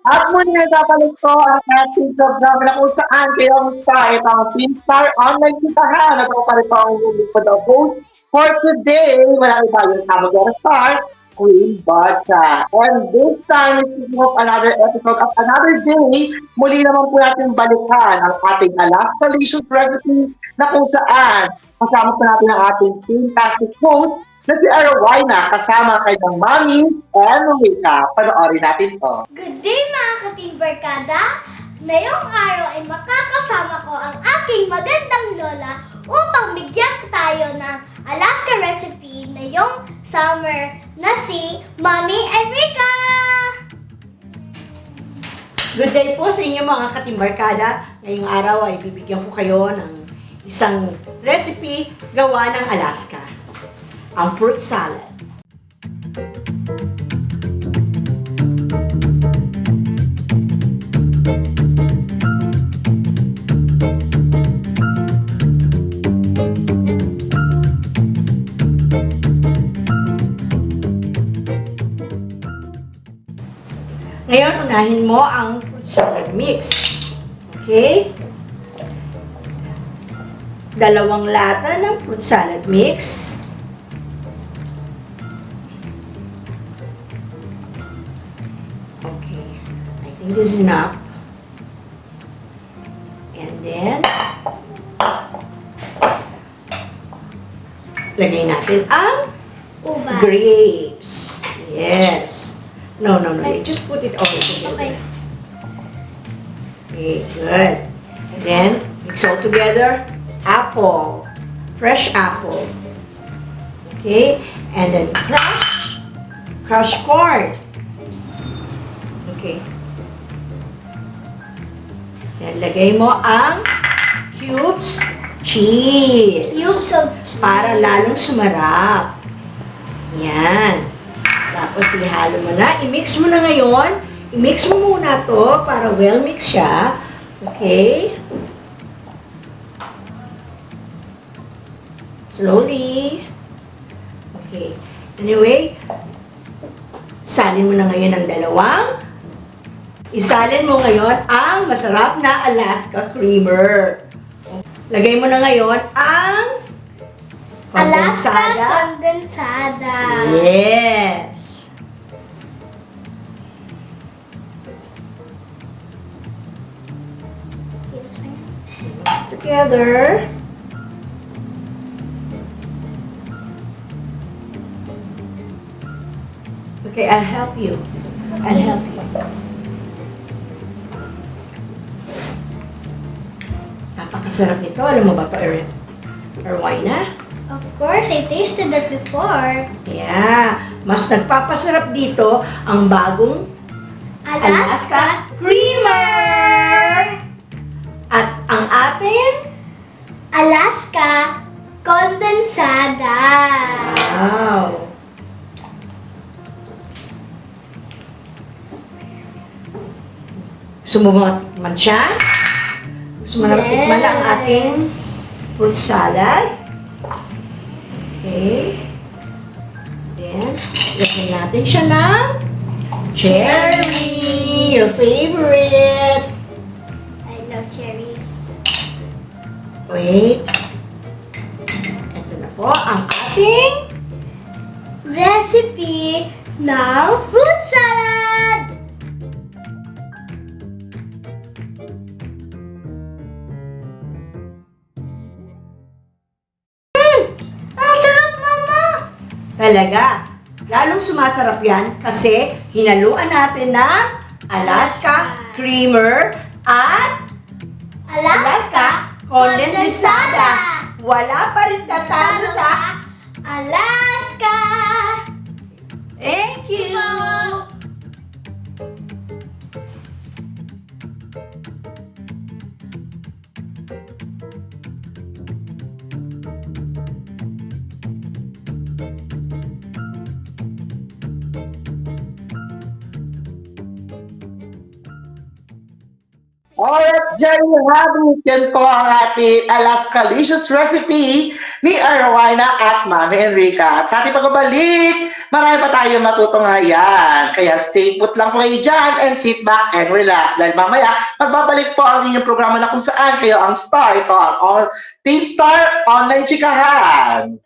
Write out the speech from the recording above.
At muli nagbabalik po ang ating programa na kung saan kayong kahit ang Pinstar Online Titahan at ako pa rin po ang ulit po the host for today. Walang iba yung Samagara Star, Queen Bacha. And this time, is speaking of another episode of another day, muli naman po natin balikan ang ating Alaska Delicious Recipe na kung saan kasama po natin ang ating fantastic host na si Arowina kasama kanyang mami and Wika. Panoorin natin to. Good day mga ka-Team Barkada! Ngayong araw ay makakasama ko ang aking magandang lola upang bigyan tayo ng Alaska recipe ngayong summer na si Mommy Enrica! Good day po sa inyo mga katimbarkada. Ngayong araw ay bibigyan ko kayo ng isang recipe gawa ng Alaska. Ang fruit salad. Ngayon, unahin mo ang fruit salad mix. Okay? 2 lata ng fruit salad mix. Okay. I think this is enough. And then, lagay natin ang Ubas. grapes. Yes. No. Just put it all together. Okay. Okay, good. And then, mix all together. Apple. Fresh apple. Okay. And then crushed corn. Okay. Then, lagay mo ang cubes cheese. Cubes of cheese. Para lalong sumarap. Yan. Tapos ihalo mo na. I-mix mo na ngayon. I-mix mo muna to para well-mix siya. Okay? Slowly. Okay. Anyway, salin mo na ngayon ang dalawang. Isalin mo ngayon ang masarap na Alaska creamer. Lagay mo na ngayon ang Alaska kondensada. condensada. Yes. Mix together. Okay, I'll help you. Napakasarap nito. Alam mo ba ito, Erwina? Of course, I tasted that before. Yeah. Mas nagpapasarap dito ang bagong Alaska Creamer! At ang atin? Alaska condensada. Wow! Gusto mo matikman siya? Gusto mo na matikman ang ating fruit salad? Okay. Then, lagyan natin siya ng cherry! Your favorite! I love cherries. Wait. Ito na po ang ating Recipe ng fruit salad! Ang sarap, Mama! talaga. Lalong sumasarap yan kasi hinaluan natin ng Alaska Creamer at Alaska Condensada. Wala pa rin tatalo sa Alaska! Thank you! Alright, there you have it. Yan po ang ating Alaska Delicious Recipe ni Arwana at Mami Enrica. At sa ating pagbabalik, marami pa tayo matutunghayan. Kaya stay put lang po kayo dyan and sit back and relax. Dahil mamaya, magbabalik po ang inyong programa na kung saan kayo ang star. Ito ang Team Star Online Chikahan.